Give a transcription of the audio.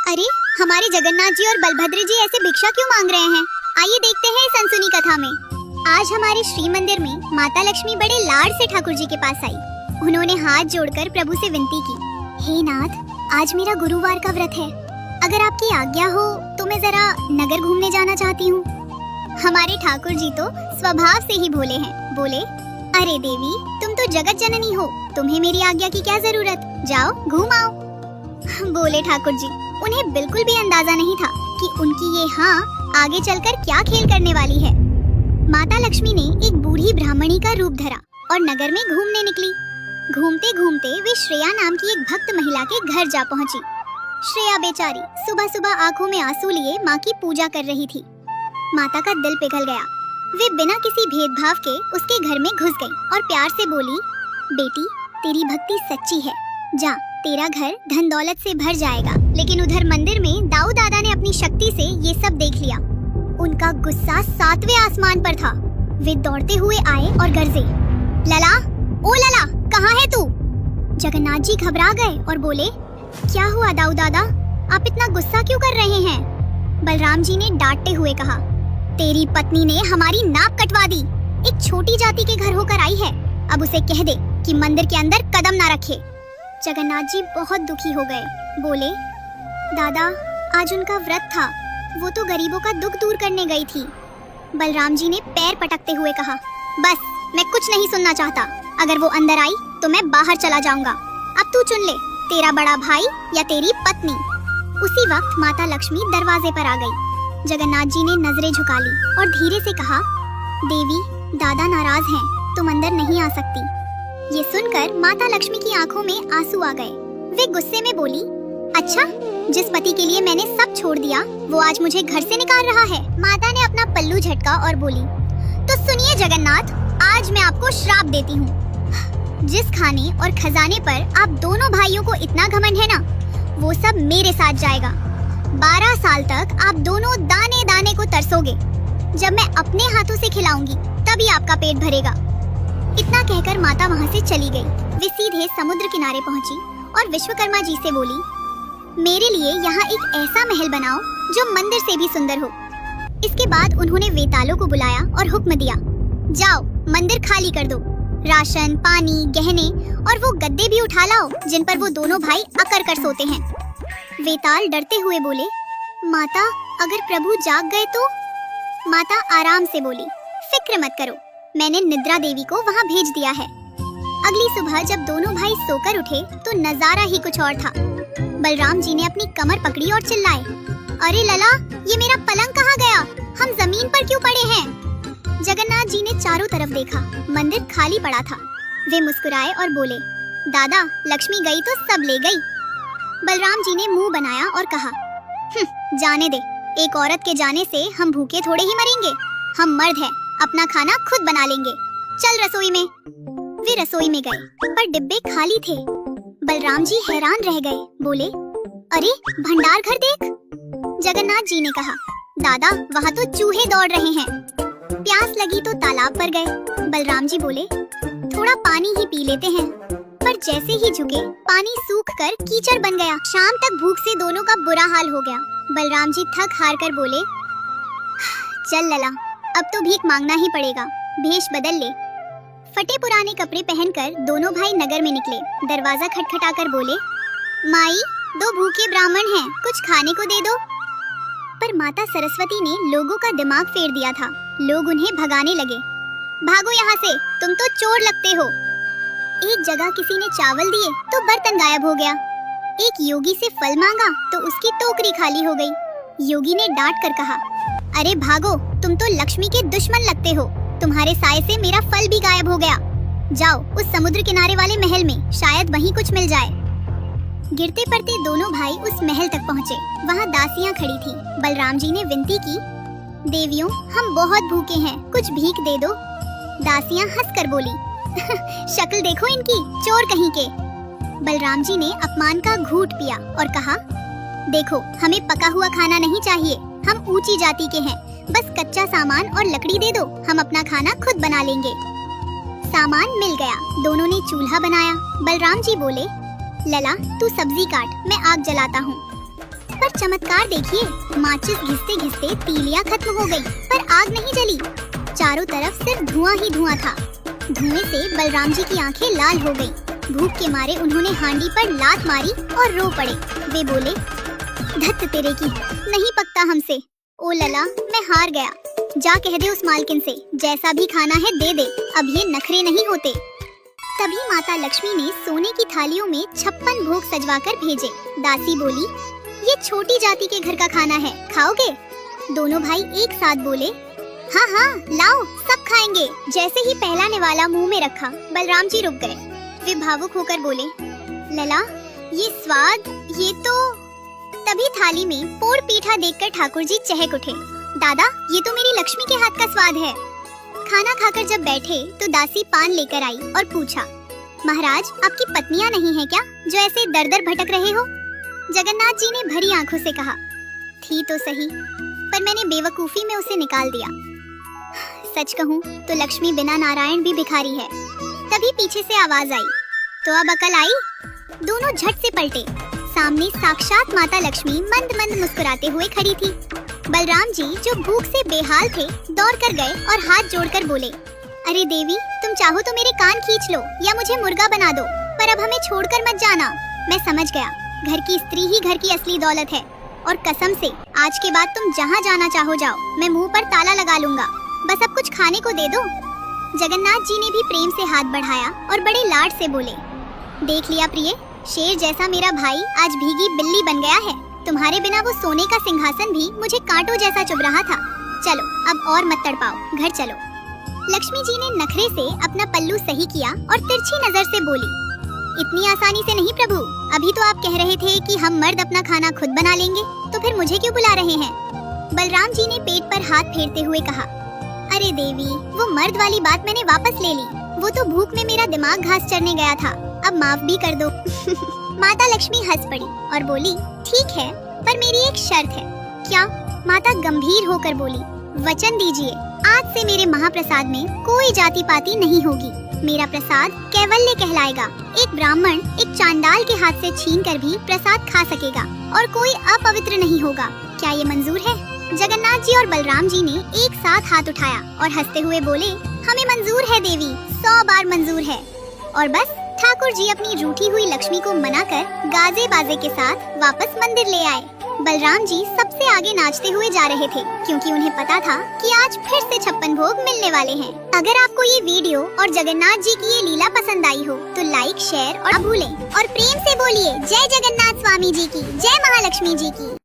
अरे, हमारे जगन्नाथ जी और बलभद्र जी ऐसे भिक्षा क्यों मांग रहे हैं? आइए देखते हैं इस अनसुनी कथा में। आज हमारे श्री मंदिर में माता लक्ष्मी बड़े लाड से ठाकुर जी के पास आई। उन्होंने हाथ जोड़कर प्रभु से विनती की, हे नाथ, आज मेरा गुरुवार का व्रत है। अगर आपकी आज्ञा हो तो मैं जरा नगर घूमने जाना चाहती हूँ। हमारे ठाकुर जी तो स्वभाव से ही भोले हैं। बोले, अरे देवी, तुम तो जगत जननी हो, तुम्हें मेरी आज्ञा की क्या जरूरत, जाओ घूम आओ। बोले ठाकुर जी, उन्हें बिल्कुल भी अंदाजा नहीं था कि उनकी ये हाँ आगे चलकर क्या खेल करने वाली है। माता लक्ष्मी ने एक बूढ़ी ब्राह्मणी का रूप धरा और नगर में घूमने निकली। घूमते घूमते वे श्रेया नाम की एक भक्त महिला के घर जा पहुंची। श्रेया बेचारी सुबह सुबह आंखों में आंसू लिए माँ की पूजा कर रही थी। माता का दिल पिघल गया। वे बिना किसी भेदभाव के उसके घर में घुस गई और प्यार से बोली, बेटी, तेरी भक्ति सच्ची है, जा, तेरा घर धन दौलत से भर जाएगा। लेकिन उधर मंदिर में दाऊ दादा ने अपनी शक्ति से ये सब देख लिया। उनका गुस्सा 7वें आसमान पर था। वे दौड़ते हुए आए और गरजे, लला, ओ लला, कहाँ है तू? जगन्नाथ जी घबरा गए और बोले, क्या हुआ दाऊ दादा, आप इतना गुस्सा क्यों कर रहे हैं? बलराम जी ने डांटते हुए कहा, तेरी पत्नी ने हमारी नाक कटवा दी। एक छोटी जाति के घर होकर आई है, अब उसे कह दे कि मंदिर के अंदर कदम ना रखे। जगन्नाथ जी बहुत दुखी हो गए। बोले, दादा, आज उनका व्रत था, वो तो गरीबों का दुख दूर करने गई थी। बलराम जी ने पैर पटकते हुए कहा, बस, मैं कुछ नहीं सुनना चाहता। अगर वो अंदर आई तो मैं बाहर चला जाऊंगा। अब तू चुन ले, तेरा बड़ा भाई या तेरी पत्नी। उसी वक्त माता लक्ष्मी दरवाजे पर आ गई। जगन्नाथ जी ने नजरें झुका ली और धीरे से कहा, देवी, दादा नाराज हैं, तुम अंदर नहीं आ सकती। ये सुनकर माता लक्ष्मी की आंखों में आंसू आ गए। वे गुस्से में बोली, अच्छा, जिस पति के लिए मैंने सब छोड़ दिया वो आज मुझे घर से निकाल रहा है। माता ने अपना पल्लू झटका और बोली, तो सुनिए जगन्नाथ, आज मैं आपको श्राप देती हूँ। जिस खाने और खजाने पर आप दोनों भाइयों को इतना घमंड है ना, वो सब मेरे साथ जाएगा। 12 साल तक आप दोनों दाने दाने को तरसोगे। जब मैं अपने हाथों से खिलाऊंगी तभी आपका पेट भरेगा। इतना कहकर माता वहाँ से चली गई। वे सीधे समुद्र किनारे पहुँची और विश्वकर्मा जी से बोली, मेरे लिए यहाँ एक ऐसा महल बनाओ जो मंदिर से भी सुंदर हो। इसके बाद उन्होंने वेतालों को बुलाया और हुक्म दिया, जाओ, मंदिर खाली कर दो। राशन, पानी, गहने और वो गद्दे भी उठा लाओ जिन पर वो दोनों भाई अकर कर सोते हैं। वेताल डरते हुए बोले, माता, अगर प्रभु जाग गए तो? माता आराम से बोली, फिक्र मत करो, मैंने निद्रा देवी को वहाँ भेज दिया है। अगली सुबह जब दोनों भाई सोकर उठे तो नजारा ही कुछ और था। बलराम जी ने अपनी कमर पकड़ी और चिल्लाए, अरे लला, ये मेरा पलंग कहाँ गया? हम जमीन पर क्यों पड़े हैं? जगन्नाथ जी ने चारों तरफ देखा, मंदिर खाली पड़ा था। वे मुस्कुराए और बोले, दादा, लक्ष्मी गई तो सब ले गई। बलराम जी ने मुंह बनाया और कहा, जाने दे, एक औरत के जाने से हम भूखे थोड़े ही मरेंगे। हम मर्द हैं, अपना खाना खुद बना लेंगे। चल रसोई में। वे रसोई में गए पर डिब्बे खाली थे। बलराम जी हैरान रह गए। बोले, अरे भंडार घर देख। जगन्नाथ जी ने कहा, दादा, वहाँ तो चूहे दौड़ रहे हैं। प्यास लगी तो तालाब पर गए। बलराम जी बोले, थोड़ा पानी ही पी लेते हैं। पर जैसे ही झुके, पानी सूख कर कीचड़ बन गया। शाम तक भूख से दोनों का बुरा हाल हो गया। बलराम जी थक हार कर बोले, चल लला, अब तो भीख मांगना ही पड़ेगा, भेष बदल ले। फटे पुराने कपड़े पहनकर दोनों भाई नगर में निकले। दरवाजा खटखटाकर बोले, माई, 2 भूखे ब्राह्मण हैं, कुछ खाने को दे दो। पर माता सरस्वती ने लोगों का दिमाग फेर दिया था। लोग उन्हें भगाने लगे, भागो यहाँ से, तुम तो चोर लगते हो। एक जगह किसी ने चावल दिए तो बर्तन गायब हो गया। एक योगी से फल मांगा तो उसकी टोकरी खाली हो गई। योगी ने डांट कर कहा, अरे भागो, तुम तो लक्ष्मी के दुश्मन लगते हो। तुम्हारे साए से मेरा फल भी गायब हो गया। जाओ उस समुद्र किनारे वाले महल में, शायद वहीं कुछ मिल जाए। गिरते पड़ते दोनों भाई उस महल तक पहुँचे। वहाँ दासियाँ खड़ी थी। बलराम जी ने विनती की, देवियों, हम बहुत भूखे हैं, कुछ भीख दे दो। दासियाँ हंसकर बोली, शक्ल देखो इनकी, चोर कहीं के। बलराम जी ने अपमान का घूंट पिया और कहा, देखो, हमें पका हुआ खाना नहीं चाहिए, हम ऊंची जाति के हैं। बस कच्चा सामान और लकड़ी दे दो, हम अपना खाना खुद बना लेंगे। सामान मिल गया। दोनों ने चूल्हा बनाया। बलराम जी बोले, लला, तू सब्जी काट, मैं आग जलाता हूँ। पर चमत्कार देखिए, माचिस घिसते घिसते तीलियां खत्म हो गई, पर आग नहीं जली। चारों तरफ सिर्फ धुआं ही धुआं था। धुएं से बलराम जी की आंखें लाल हो गईं। भूख के मारे उन्होंने हांडी पर लात मारी और रो पड़े। वे बोले, धत्त तेरे की, नहीं पकता हमसे। ओ लला, मैं हार गया। जा कह दे उस मालकिन से, जैसा भी खाना है दे दे, अब ये नखरे नहीं होते। तभी माता लक्ष्मी ने सोने की थालियों में 56 भोग सजवाकर भेजे। दासी बोली, ये छोटी जाति के घर का खाना है, खाओगे? दोनों भाई एक साथ बोले, हाँ हाँ लाओ, सब खाएंगे। जैसे ही पहला निवाला मुंह में रखा, बलराम जी रुक गए। वे भावुक होकर बोले, लला, ये स्वाद, ये तो। तभी थाली में पोड़ पीठा देखकर ठाकुर जी चहक उठे। दादा, ये तो मेरी लक्ष्मी के हाथ का स्वाद है। खाना खाकर जब बैठे तो दासी पान लेकर आई और पूछा, महाराज, आपकी पत्नियां नहीं है क्या, जो ऐसे दर दर भटक रहे हो? जगन्नाथ जी ने भरी आंखों से कहा, थी तो सही, पर मैंने बेवकूफी में उसे निकाल दिया। सच कहूँ तो लक्ष्मी बिना नारायण भी भिखारी है। तभी पीछे से आवाज आई, तो अब अकल आई? दोनों झट से पलटे। सामने साक्षात माता लक्ष्मी मंद मंद मुस्कुराते हुए खड़ी थी। बलराम जी, जो भूख से बेहाल थे, दौड़ कर गए और हाथ जोड़कर बोले, अरे देवी, तुम चाहो तो मेरे कान खींच लो या मुझे मुर्गा बना दो, पर अब हमें छोड़कर मत जाना। मैं समझ गया, घर की स्त्री ही घर की असली दौलत है, और कसम से आज के बाद तुम जहाँ जाना चाहो जाओ, मैं मुंह पर ताला लगा लूंगा। बस अब कुछ खाने को दे दो। जगन्नाथ जी ने भी प्रेम से हाथ बढ़ाया और बड़े लाड से बोले, देख लिया प्रिय, शेर जैसा मेरा भाई आज भीगी बिल्ली बन गया है। तुम्हारे बिना वो सोने का सिंहासन भी मुझे कांटों जैसा चुभ रहा था। चलो अब और मत तड़पाओ, घर चलो। लक्ष्मी जी ने नखरे से अपना पल्लू सही किया और तिरछी नजर से बोली, इतनी आसानी से नहीं प्रभु, अभी तो आप कह रहे थे कि हम मर्द अपना खाना खुद बना लेंगे, तो फिर मुझे क्यों बुला रहे हैं? बलराम जी ने पेट पर हाथ फेरते हुए कहा, अरे देवी, वो मर्द वाली बात मैंने वापस ले ली। वो तो भूख में मेरा दिमाग घास चरने गया था, अब माफ भी कर दो। माता लक्ष्मी हंस पड़ी और बोली, ठीक है, पर मेरी एक शर्त है। क्या? माता गंभीर होकर बोली, वचन दीजिए, आज से मेरे महाप्रसाद में कोई जाति पाति नहीं होगी। मेरा प्रसाद कैवल्य कहलाएगा। एक ब्राह्मण एक चांडाल के हाथ से छीन कर भी प्रसाद खा सकेगा और कोई अपवित्र नहीं होगा। क्या ये मंजूर है? जगन्नाथ जी और बलराम जी ने एक साथ हाथ उठाया और हंसते हुए बोले, हमें मंजूर है देवी, 100 बार मंजूर है। और बस ठाकुर जी अपनी रूठी हुई लक्ष्मी को मनाकर गाजे बाजे के साथ वापस मंदिर ले आए। बलराम जी सबसे आगे नाचते हुए जा रहे थे, क्योंकि उन्हें पता था कि आज फिर से 56 भोग मिलने वाले हैं। अगर आपको ये वीडियो और जगन्नाथ जी की ये लीला पसंद आई हो तो लाइक, शेयर और भूलें और प्रेम से बोलिए, जय जगन्नाथ स्वामी जी की, जय महालक्ष्मी जी की।